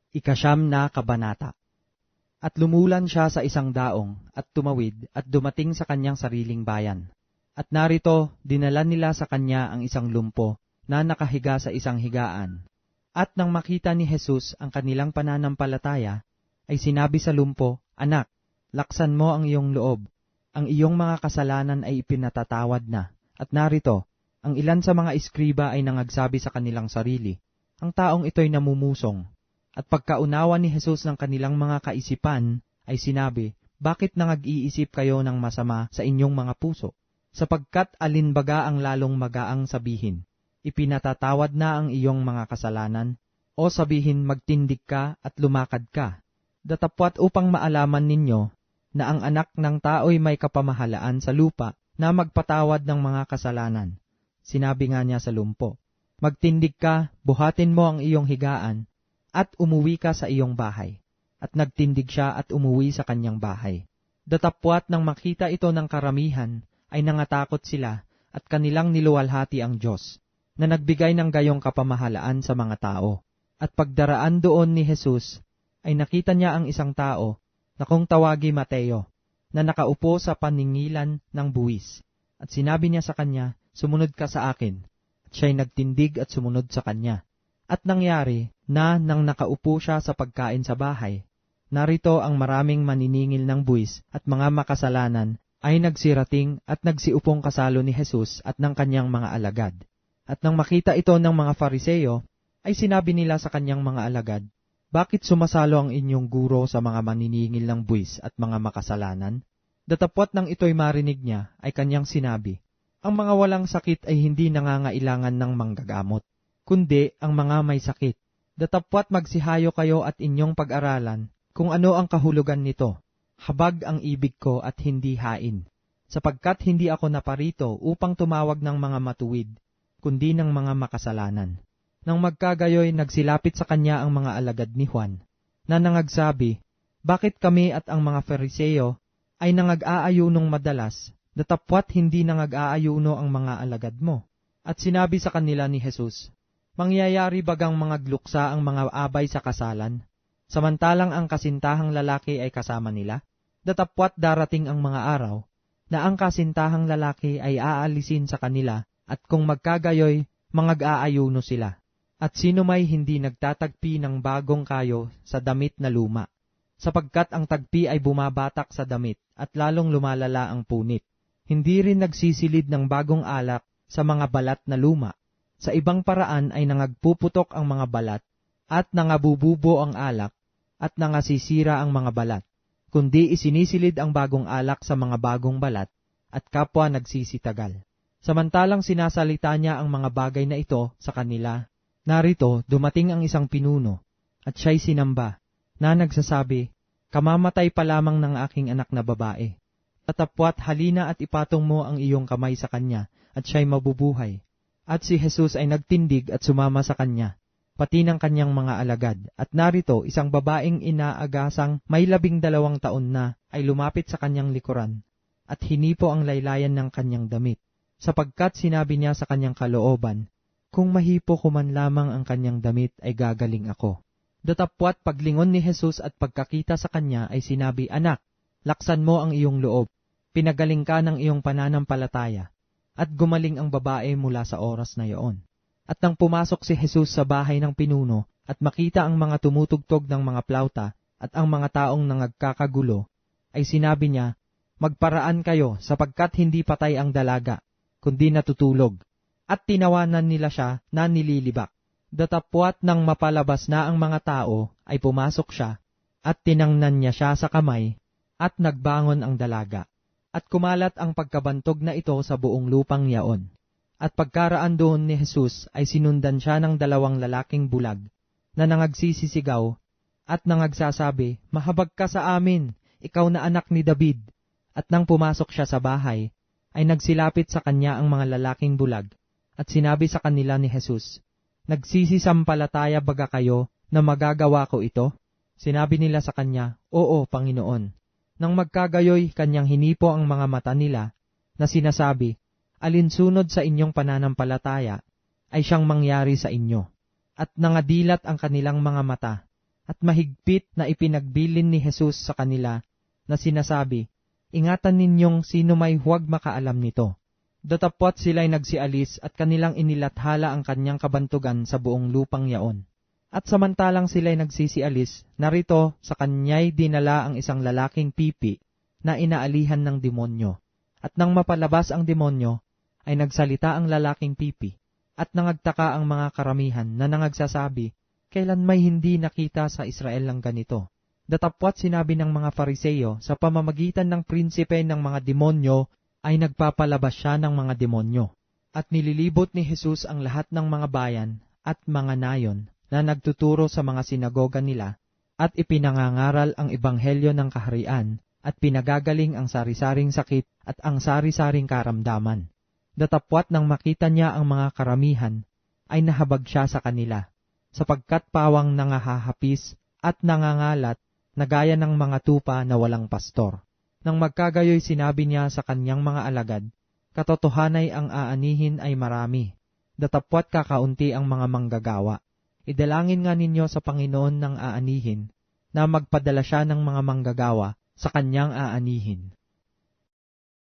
Ikasyam na kabanata. At lumulan siya sa isang daong, at tumawid, at dumating sa kanyang sariling bayan. At narito, dinala nila sa kanya ang isang lumpo, na nakahiga sa isang higaan. At nang makita ni Jesus ang kanilang pananampalataya, ay sinabi sa lumpo, "Anak, laksan mo ang iyong loob. Ang iyong mga kasalanan ay ipinatatawad na." At narito, ang ilan sa mga iskriba ay nangagsabi sa kanilang sarili, "Ang taong ito'y namumusong." At pagkaunawa ni Jesus ng kanilang mga kaisipan, ay sinabi, "Bakit nangag-iisip kayo ng masama sa inyong mga puso? Sapagkat alinbaga ang lalong magaang sabihin, ipinatatawad na ang iyong mga kasalanan, o sabihin magtindig ka at lumakad ka. Datapwat upang maalaman ninyo na ang anak ng tao'y may kapamahalaan sa lupa na magpatawad ng mga kasalanan." Sinabi nga niya sa lumpo, "Magtindig ka, buhatin mo ang iyong higaan, at umuwi ka sa iyong bahay." At nagtindig siya at umuwi sa kanyang bahay. Datapwat nang makita ito ng karamihan, ay nangatakot sila at kanilang niluwalhati ang Diyos, na nagbigay ng gayong kapamahalaan sa mga tao. At pagdaraan doon ni Jesus, ay nakita niya ang isang tao, na kung tawagi Mateo, na nakaupo sa paningilan ng buwis. At sinabi niya sa kanya, "Sumunod ka sa akin." At siya'y nagtindig at sumunod sa kanya. At nangyari na nang nakaupo siya sa pagkain sa bahay, narito ang maraming maniningil ng buwis at mga makasalanan ay nagsirating at nagsiupong kasalo ni Jesus at ng kanyang mga alagad. At nang makita ito ng mga Fariseo, ay sinabi nila sa kanyang mga alagad, "Bakit sumasalo ang inyong guro sa mga maniningil ng buwis at mga makasalanan?" Datapwat nang ito'y marinig niya, ay kanyang sinabi, "Ang mga walang sakit ay hindi nangangailangan ng manggagamot, kundi ang mga may sakit. Datapwat magsihayo kayo at inyong pag-aralan kung ano ang kahulugan nito. Habag ang ibig ko at hindi hain, sapagkat hindi ako naparito upang tumawag ng mga matuwid, kundi ng mga makasalanan." Nang magkagayoy, nagsilapit sa kanya ang mga alagad ni Juan, na nangagsabi, "Bakit kami at ang mga Fariseo ay nangag-aayunong madalas, datapwat hindi nangag-aayuno ang mga alagad mo?" At sinabi sa kanila ni Jesus, "Mangyayari bagang mga gluksa ang mga abay sa kasalan, samantalang ang kasintahang lalaki ay kasama nila? Datapwat darating ang mga araw, na ang kasintahang lalaki ay aalisin sa kanila, at kung magkagayoy, mangag-aayuno sila. At sino may hindi nagtatagpi ng bagong kayo sa damit na luma, sapagkat ang tagpi ay bumabatak sa damit, at lalong lumalala ang punit. Hindi rin nagsisilid ng bagong alak sa mga balat na luma. Sa ibang paraan ay nangagpuputok ang mga balat, at nangabububo ang alak, at nangasisira ang mga balat, kundi isinisilid ang bagong alak sa mga bagong balat, at kapwa nagsisitagal. Samantalang sinasalita niya ang mga bagay na ito sa kanila, narito dumating ang isang pinuno, at siya'y sinamba, na nagsasabi, "Kamamatay pa lamang ng aking anak na babae. Tatapwat halina at ipatong mo ang iyong kamay sa kanya, at siya'y mabubuhay." At si Jesus ay nagtindig at sumama sa kanya, pati ng kanyang mga alagad. At narito, isang babaeng inaagasang may 12 taon na ay lumapit sa kanyang likuran, at hinipo ang laylayan ng kanyang damit, sapagkat sinabi niya sa kanyang kalooban, "Kung mahipo ko man lamang ang kanyang damit, ay gagaling ako." Datapwat paglingon ni Jesus at pagkakita sa kanya ay sinabi, "Anak, laksan mo ang iyong loob, pinagaling ka ng iyong pananampalataya." At gumaling ang babae mula sa oras na iyon. At nang pumasok si Jesus sa bahay ng pinuno, at makita ang mga tumutugtog ng mga plauta, at ang mga taong nangagkakagulo, ay sinabi niya, "Magparaan kayo, sapagkat hindi patay ang dalaga, kundi natutulog." At tinawanan nila siya na nililibak. Datapwat nang mapalabas na ang mga tao, ay pumasok siya, at tinangnan niya siya sa kamay, at nagbangon ang dalaga. At kumalat ang pagkabantog na ito sa buong lupang yaon. At pagkaraan doon ni Jesus ay sinundan siya ng 2 lalaking bulag, na nangagsisisigaw, at nangagsasabi, "Mahabag ka sa amin, ikaw na anak ni David." At nang pumasok siya sa bahay, ay nagsilapit sa kanya ang mga lalaking bulag, at sinabi sa kanila ni Jesus, "Nagsisisampalataya baga kayo na magagawa ko ito?" Sinabi nila sa kanya, "Oo, Panginoon." Nang magkagayoy, kanyang hinipo ang mga mata nila, na sinasabi, "Alinsunod sa inyong pananampalataya, ay siyang mangyari sa inyo." At nangadilat ang kanilang mga mata, At mahigpit na ipinagbilin ni Jesus sa kanila na sinasabi, ingatan ninyong sino may huwag makaalam nito. Datapwat sila'y nagsialis at kanilang inilathala ang kanyang kabantugan sa buong lupang yaon. At samantalang sila'y nagsisialis, narito sa kanya'y dinala ang isang lalaking pipi na inaalihan ng demonyo. At nang mapalabas ang demonyo, ay nagsalita ang lalaking pipi, at nangagtaka ang mga karamihan na nangagsasabi, kailan may hindi nakita sa Israel ng ganito. Datapwat sinabi ng mga Fariseyo sa pamamagitan ng prinsipe ng mga demonyo ay nagpapalabas siya ng mga demonyo. At nililibot ni Jesus ang lahat ng mga bayan at mga nayon na nagtuturo sa mga sinagoga nila at ipinangangaral ang ebanghelyo ng kaharian at pinagagaling ang sari-saring sakit at ang sari-saring karamdaman. Datapwat nang makita niya ang mga karamihan ay nahabag siya sa kanila, sapagkat pawang nangahahapis at nangangalat na gaya ng mga tupa na walang pastor. Nang magkagayoy sinabi niya sa kanyang mga alagad, katotohanay ang aanihin ay marami, datapwat kakaunti ang mga manggagawa. Idalangin nga ninyo sa Panginoon ng aanihin, na magpadala siya ng mga manggagawa sa kanyang aanihin.